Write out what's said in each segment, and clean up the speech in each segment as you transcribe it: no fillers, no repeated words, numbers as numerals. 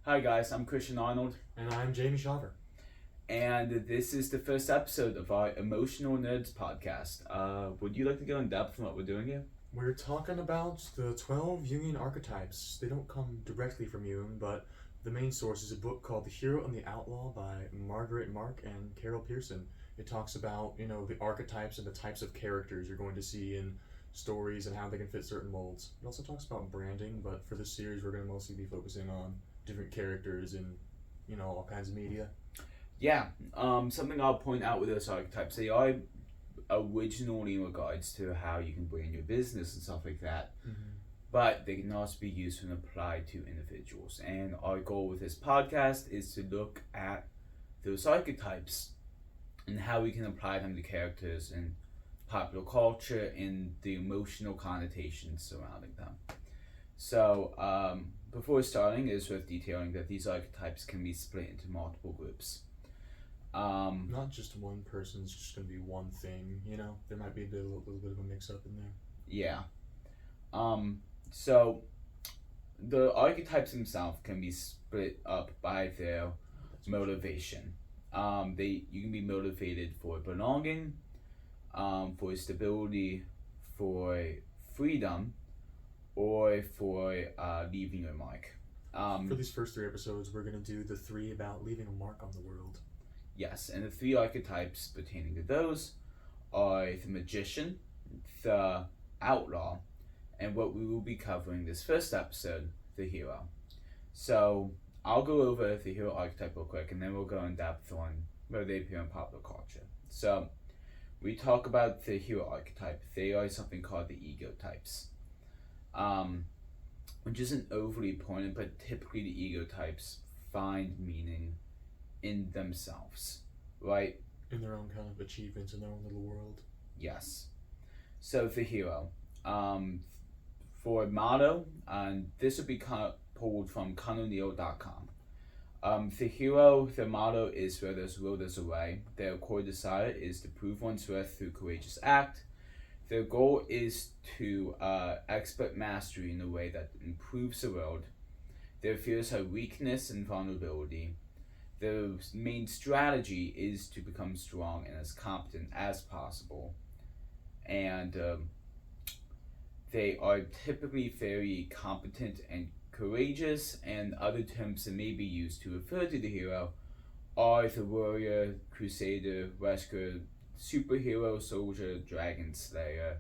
Hi guys, I'm Christian Arnold, And I'm Jamie Shaver. and this is the first episode of our Emotional Nerds podcast. Would you like to go in depth on what we're doing here? We're talking about the 12 Jungian archetypes. They don't come directly from Jung, but the main source is a book called The Hero and the Outlaw by Mark and Carol Pearson. It talks about, the archetypes and the types of characters you're going to see in stories and how they can fit certain molds. It also talks about branding, but for this series we're going to mostly be focusing on different characters in, all kinds of media. Yeah, something I'll point out with those archetypes, they are originally in regards to how you can brand your business and stuff like that, but they can also be used and applied to individuals. And our goal with this podcast is to look at those archetypes and how we can apply them to characters in popular culture and the emotional connotations surrounding them. So, before starting, it is worth detailing that these archetypes can be split into multiple groups. Not just one person's just going to be one thing, There might be a little bit of a mix-up in there. Yeah. So, the archetypes themselves can be split up by their motivation. You can be motivated for belonging, for stability, for freedom, or for leaving a mark. For these first 3 episodes, we're going to do the 3 about leaving a mark on the world. Yes, and the 3 archetypes pertaining to those are the magician, the outlaw, and what we will be covering this first episode, the hero. So I'll go over the hero archetype real quick, and then we'll go in depth on where they appear in popular culture. So we talk about the hero archetype. They are something called the ego types, which isn't overly important, but typically the ego types find meaning in themselves, right? In their own kind of achievements in their own little world. Yes. So the hero, for motto, and this would be pulled from ConO'Neill.com. The hero, their motto is where there's will, there's a way. Their core desire is to prove one's worth through courageous act. Their goal is to expert mastery in a way that improves the world. Their fears are weakness and vulnerability. Their main strategy is to become strong and as competent as possible. And they are typically very competent and courageous, and other terms that may be used to refer to the hero are the warrior, crusader, rescuer, superhero, soldier, dragon slayer,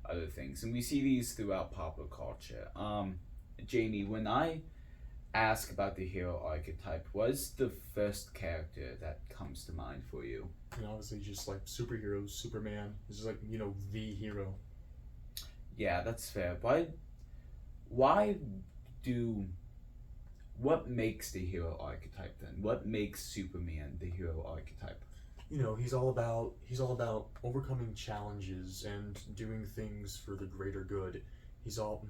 other things. And we see these throughout popular culture. Jamie, when I ask about the hero archetype, what's the first character that comes to mind for you? And obviously just like superheroes, Superman. This is like, the hero. Yeah, that's fair. What makes the hero archetype then? What makes Superman the hero archetype? He's all about overcoming challenges and doing things for the greater good. He's all,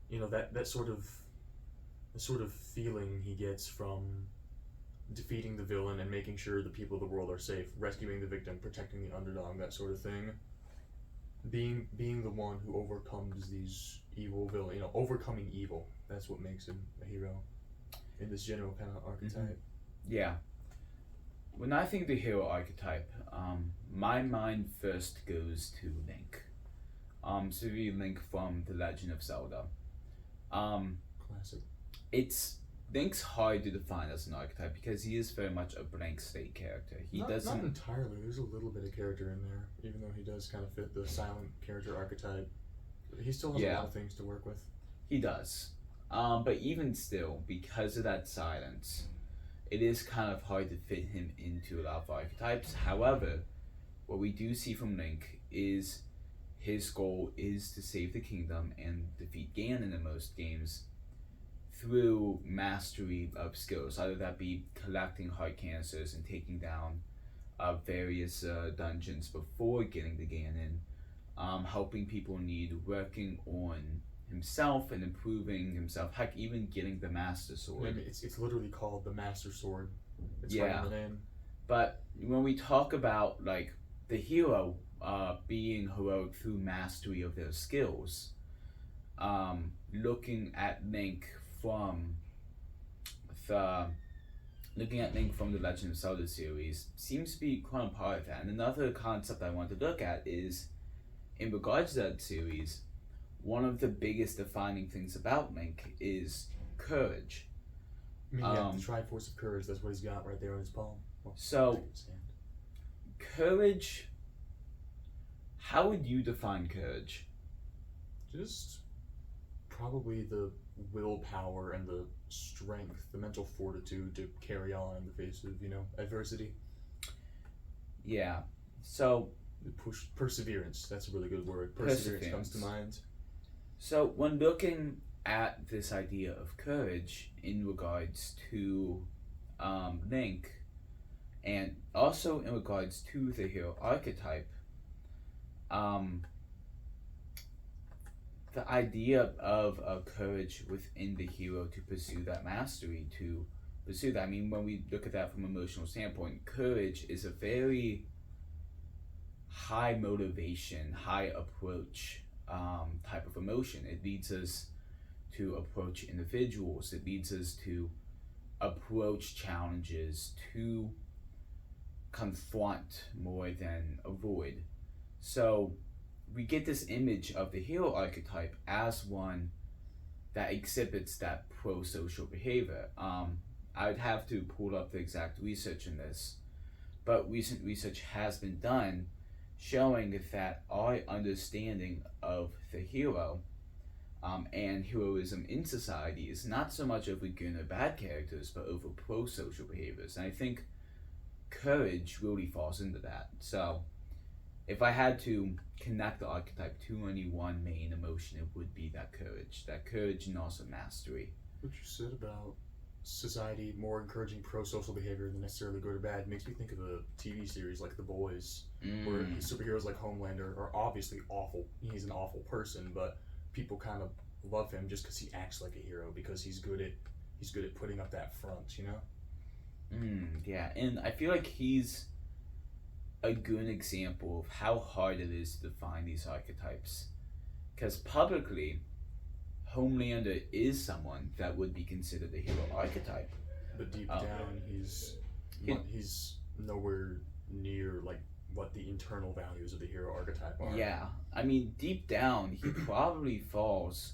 that sort of feeling he gets from defeating the villain and making sure the people of the world are safe, rescuing the victim, protecting the underdog, that sort of thing. Being the one who overcomes these evil villain, overcoming evil. That's what makes him a hero in this general kind of archetype. Yeah. When I think the hero archetype, my mind first goes to Link. Link from The Legend of Zelda. Classic. Link's hard to define as an archetype because he is very much a blank slate character. Not entirely. There's a little bit of character in there, even though he does kind of fit the silent character archetype. He still has a lot of things to work with. He does. But even still, because of that silence, it is kind of hard to fit him into a lot of archetypes. However, what we do see from Link is his goal is to save the kingdom and defeat Ganon in most games through mastery of skills, either that be collecting heart cancers and taking down various dungeons before getting to Ganon, helping people in need, working on himself and improving himself, heck, even getting the Master Sword. I mean, it's literally called the Master Sword. It's right in the name. But when we talk about like the hero being heroic through mastery of their skills, looking at Link from the looking at Link from the Legend of Zelda series seems to be quite a part of that. And another concept I want to look at is, in regards to that series, one of the biggest defining things about Link is courage. I mean, yeah, the Triforce of Courage, that's what he's got right there on his palm. Well, So, courage, how would you define courage? just probably the willpower and the strength, the mental fortitude to carry on in the face of, adversity. Yeah, so Perseverance, that's a really good word. Perseverance comes to mind. So when looking at this idea of courage in regards to Link, and also in regards to the hero archetype, the idea of courage within the hero to pursue that mastery, to pursue that. I mean, when we look at that from an emotional standpoint, courage is a very high motivation, high approach type of emotion. It leads us to approach individuals. It leads us to approach challenges, to confront more than avoid. So we get this image of the hero archetype as one that exhibits that pro-social behavior. I would have to pull up the exact research in this, but recent research has been done showing that our understanding of the hero and heroism in society is not so much over good or bad characters, but over pro-social behaviors. And I think courage really falls into that. So if I had to connect the archetype to only one main emotion, it would be that courage and also mastery. What you said about society more encouraging pro-social behavior than necessarily good or bad makes me think of a TV series like The Boys, where superheroes like Homelander are obviously awful. He's an awful person, but people kind of love him just because he acts like a hero, because he's good at putting up that front, Yeah, and I feel like he's a good example of how hard it is to define these archetypes, because publicly Homelander is someone that would be considered a hero archetype, but deep down he's nowhere near like what the internal values of the hero archetype are. Yeah, I mean, deep down he probably falls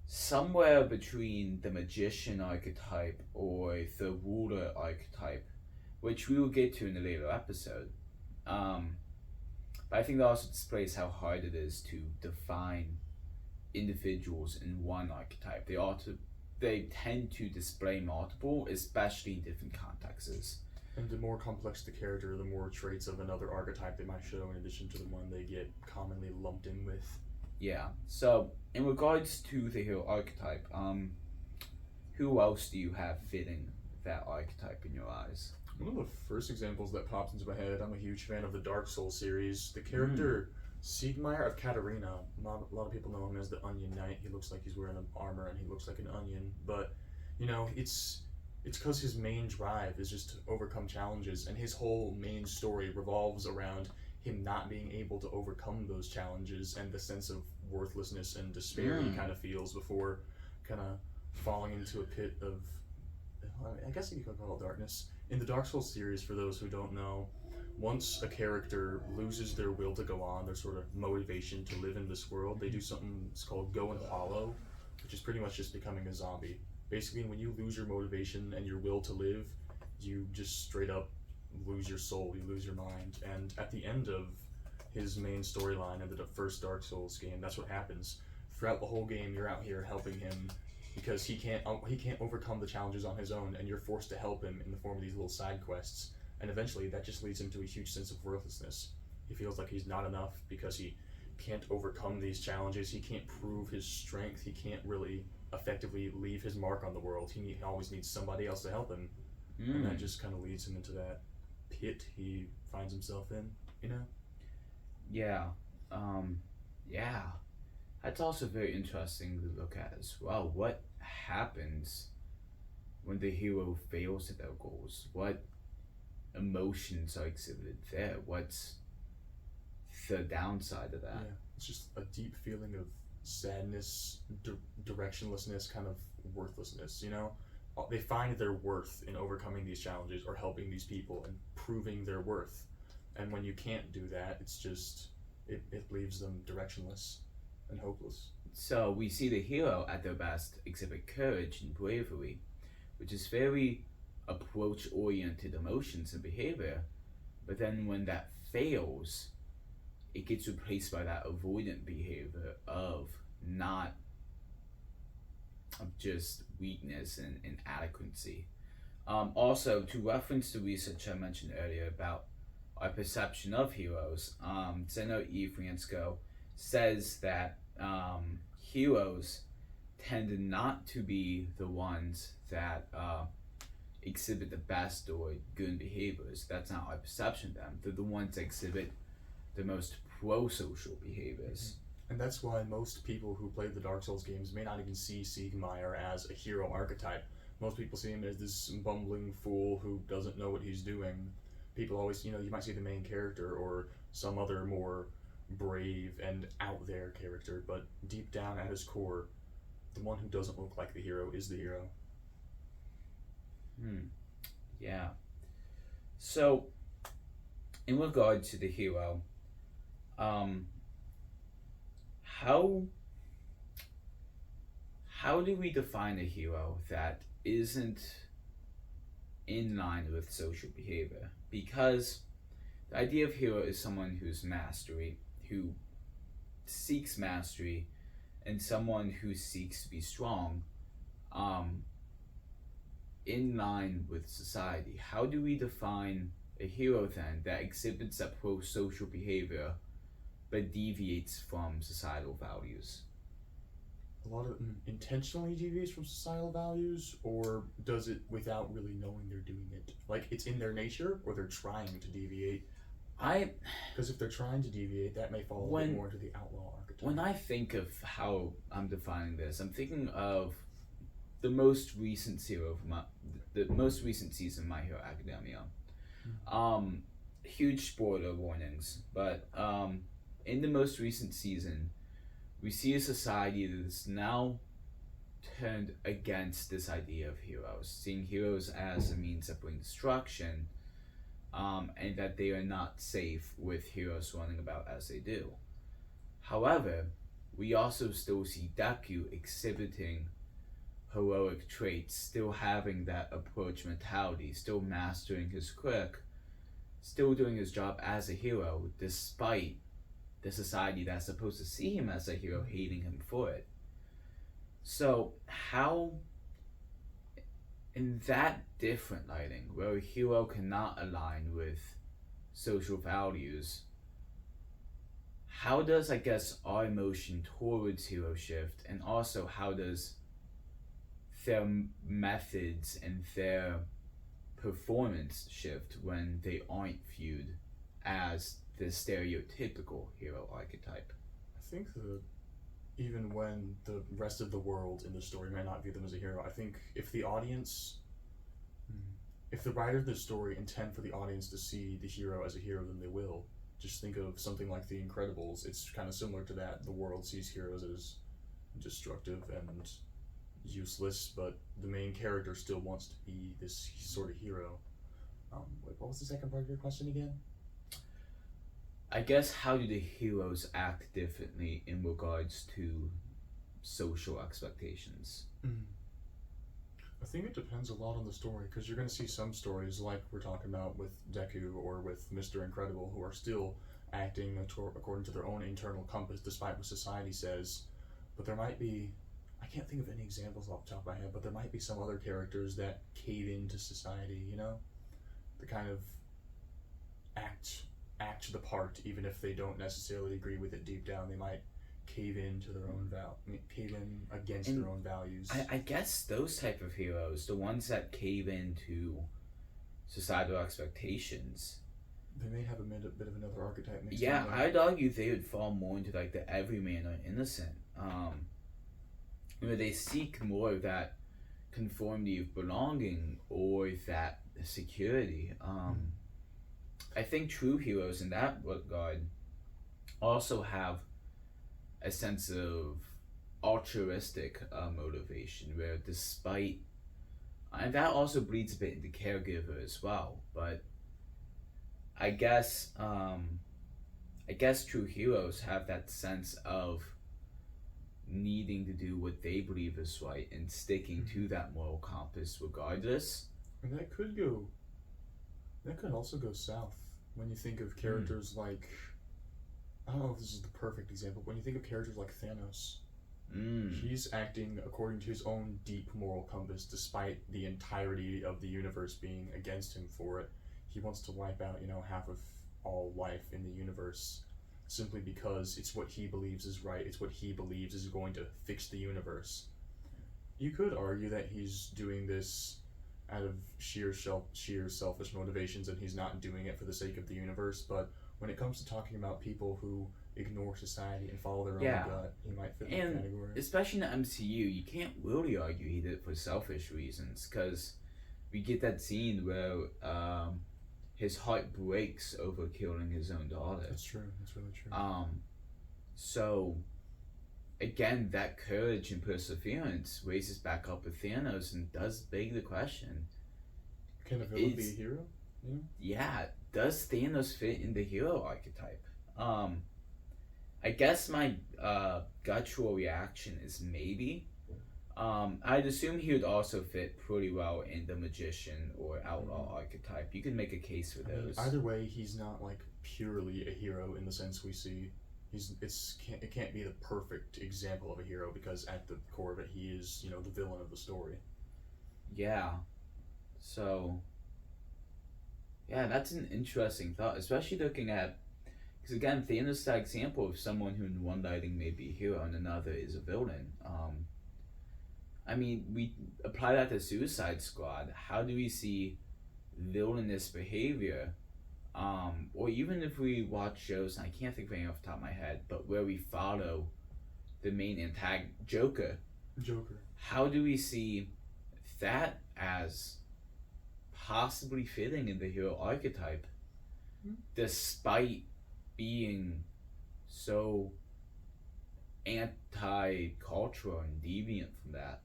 somewhere between the magician archetype or the ruler archetype, which we will get to in a later episode. But I think that also displays how hard it is to define individuals in one archetype. They tend to display multiple, especially in different contexts. And the more complex the character, the more traits of another archetype they might show in addition to the one they get commonly lumped in with. Yeah. So in regards to the hero archetype, who else do you have fitting that archetype in your eyes? One of the first examples that pops into my head, I'm a huge fan of the Dark Souls series. The character Siegmeyer of Katarina, a lot of people know him as the Onion Knight. He looks like he's wearing an armor and he looks like an onion, but it's because his main drive is just to overcome challenges, and his whole main story revolves around him not being able to overcome those challenges and the sense of worthlessness and despair he kind of feels before kind of falling into a pit of, I guess you could call it darkness. In the Dark Souls series, for those who don't know, once a character loses their will to go on, their sort of motivation to live in this world, they do something that's called go and hollow, which is pretty much just becoming a zombie. Basically, when you lose your motivation and your will to live, you just straight up lose your soul, you lose your mind. And at the end of his main storyline in the first Dark Souls game, that's what happens. Throughout the whole game, you're out here helping him because he can't overcome the challenges on his own, and you're forced to help him in the form of these little side quests. And eventually, that just leads him to a huge sense of worthlessness. He feels like he's not enough because he can't overcome these challenges. He can't prove his strength. He can't really effectively leave his mark on the world. He always needs somebody else to help him. And that just kind of leads him into that pit he finds himself in, Yeah. Yeah. That's also very interesting to look at as well. What happens when the hero fails at their goals? What emotions are exhibited there? What's the downside of that? Yeah, it's just a deep feeling of sadness, directionlessness, kind of worthlessness, they find their worth in overcoming these challenges or helping these people and proving their worth. And when you can't do that, it's just it leaves them directionless and hopeless. So we see the hero at their best exhibit courage and bravery, which is very approach oriented emotions and behavior. But then when that fails, it gets replaced by that avoidant behavior of not of just weakness and inadequacy. Also, to reference the research I mentioned earlier about our perception of heroes, Zeno E. Francisco says that heroes tend not to be the ones that exhibit the best or good behaviors. That's not our perception of them. They're the ones that exhibit the most pro-social behaviors. And that's why most people who play the Dark Souls games may not even see Siegmeyer as a hero archetype. Most people see him as this bumbling fool who doesn't know what he's doing. People always, you might see the main character or some other more brave and out there character, but deep down at his core, the one who doesn't look like the hero is the hero. Yeah. So, in regard to the hero, how do we define a hero that isn't in line with social behavior? Because the idea of hero is someone who's who seeks mastery, and someone who seeks to be strong, in line with society. How do we define a hero then that exhibits that pro-social behavior but deviates from societal values? A lot of intentionally deviates from societal values, or does it without really knowing they're doing it? Like it's in their nature, or they're trying to deviate? Because if they're trying to deviate, that may fall a bit more into the outlaw archetype. When I think of how I'm defining this, I'm thinking of the most recent season of My Hero Academia. Huge spoiler warnings, but in the most recent season, we see a society that is now turned against this idea of heroes, seeing heroes as a means of bringing destruction, and that they are not safe with heroes running about as they do. However, we also still see Deku exhibiting heroic traits, still having that approach mentality, still mastering his quirk, still doing his job as a hero, despite the society that's supposed to see him as a hero hating him for it. So how, in that different lighting, where a hero cannot align with social values, how does, I guess, our emotion towards hero shift, and also how does their methods and their performance shift when they aren't viewed as the stereotypical hero archetype? I think that even when the rest of the world in the story may not view them as a hero, I think if the writer of the story intend for the audience to see the hero as a hero, then they will. Just think of something like The Incredibles. It's kind of similar to that. The world sees heroes as destructive and useless, but the main character still wants to be this sort of hero. Wait, what was the second part of your question again? I guess, how do the heroes act differently in regards to social expectations? I think it depends a lot on the story, because you're going to see some stories like we're talking about with Deku or with Mr. Incredible who are still acting according to their own internal compass despite what society says. But there might be, I can't think of any examples off the top of my head, but there might be some other characters that cave into society, the kind of act the part, even if they don't necessarily agree with it deep down. They might cave into their own cave in against their own values. I guess those type of heroes, the ones that cave into societal expectations, they may have a bit of another archetype. Yeah, I'd argue they would fall more into like the everyman or innocent, where they seek more of that conformity of belonging or that security. I think true heroes in that regard also have a sense of altruistic motivation, where despite And that also bleeds a bit into caregiver as well. But I guess true heroes have that sense of needing to do what they believe is right and sticking to that moral compass regardless. And that could also go south when you think of characters like, I don't know if this is the perfect example, but when you think of characters like Thanos, he's acting according to his own deep moral compass despite the entirety of the universe being against him for it. He wants to wipe out, half of all life in the universe simply because it's what he believes is right, it's what he believes is going to fix the universe. You could argue that he's doing this out of sheer selfish motivations and he's not doing it for the sake of the universe, but when it comes to talking about people who ignore society and follow their own gut, he might fit that category. Especially in the MCU, you can't really argue he did it for selfish reasons, because we get that scene where his heart breaks over killing his own daughter. That's true. That's really true. So again, that courage and perseverance raises back up with Thanos and does beg the question: can a villain be a hero? Yeah. Does Thanos fit in the hero archetype? I guess my guttural reaction is maybe. I'd assume he would also fit pretty well in the magician or outlaw archetype. You can make a case for those. Either way, he's not like purely a hero in the sense we see. It can't be the perfect example of a hero because at the core of it, he is the villain of the story. Yeah. So. Yeah, that's an interesting thought, especially looking at, because again, Thanos is that example of someone who in one lighting may be a hero and another is a villain. I mean, we apply that to Suicide Squad. How do we see villainous behavior? Or even if we watch shows, and I can't think of any off the top of my head, but where we follow the main antagonist, Joker. How do we see that as possibly fitting in the hero archetype, despite being so anti-cultural and deviant from that?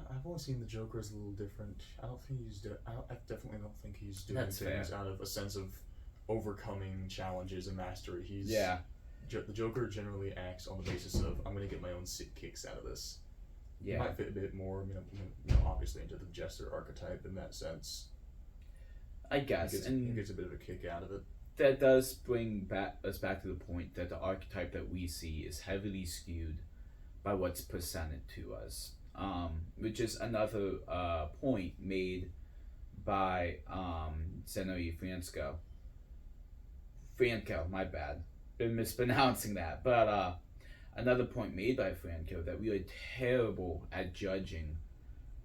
I've only seen the Joker as a little different. I definitely don't think he's doing things out of a sense of overcoming challenges and mastery. The Joker generally acts on the basis of, I'm going to get my own sick kicks out of this. Yeah. He might fit a bit more, obviously into the Jester archetype in that sense. I guess. He gets a bit of a kick out of it. That does bring us back to the point that the archetype that we see is heavily skewed by what's presented to us. Which is another point made by Zenoe Franco, my bad. Been mispronouncing that. But another point made by Franco that we are terrible at judging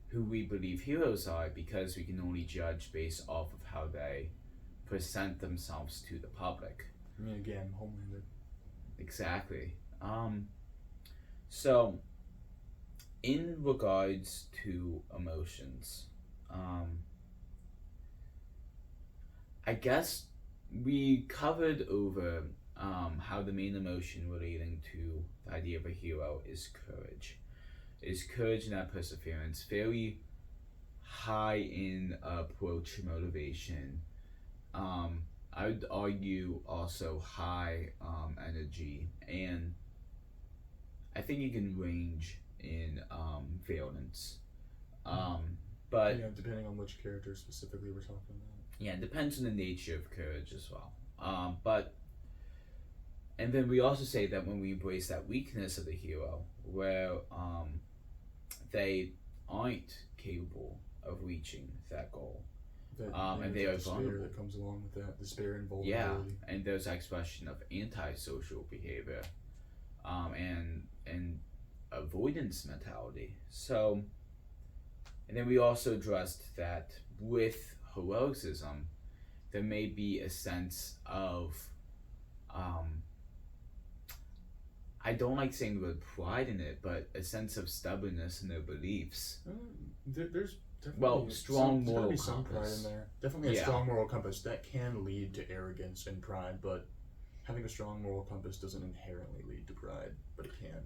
who we believe heroes are because we can only judge based off of how they present themselves to the public. I mean, again, Homelander. Exactly. So, in regards to emotions, I guess we covered over how the main emotion relating to the idea of a hero is courage. Is courage and that perseverance, very high in approach motivation. I would argue also high energy, and I think you can range in valence. But yeah, depending on which character specifically we're talking about. Yeah, it depends on the nature of courage as well. And then we also say that when we embrace that weakness of the hero, where they aren't capable of reaching that goal, and they are vulnerable. That comes along with that, despair and vulnerability. Yeah, and there's that expression of antisocial behavior, and avoidance mentality. So, and then we also addressed that with heroicism, there may be a sense of, I don't like saying the word pride in it, but a sense of stubbornness in their beliefs. There's definitely strong moral compass. Some pride in there. Definitely a strong moral compass that can lead to arrogance and pride, but having a strong moral compass doesn't inherently lead to pride, but it can.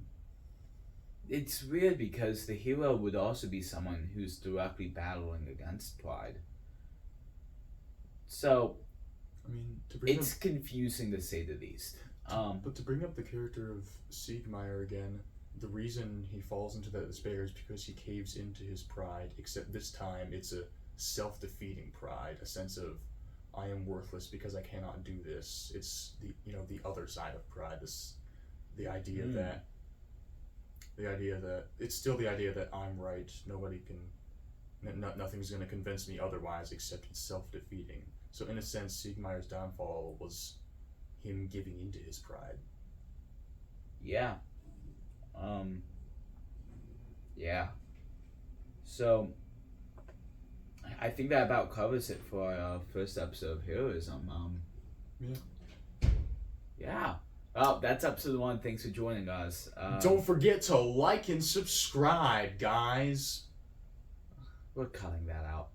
it's weird because the hero would also be someone who's directly battling against pride. So I mean, to bring it's confusing to say the least. but to bring up the character of Siegmeyer again, the reason he falls into that despair is because he caves into his pride, except this time it's a self-defeating pride, a sense of I am worthless because I cannot do this. It's the other side of pride, the idea that it's still the idea that I'm right, nobody can nothing's going to convince me otherwise, except it's self-defeating. So in a sense, Siegmeyer's downfall was him giving into his pride. Yeah. Yeah. So I think that about covers it for our first episode of Heroism. Yeah. Yeah. Well, that's episode 1. Thanks for joining us. Don't forget to like and subscribe, guys. We're cutting that out.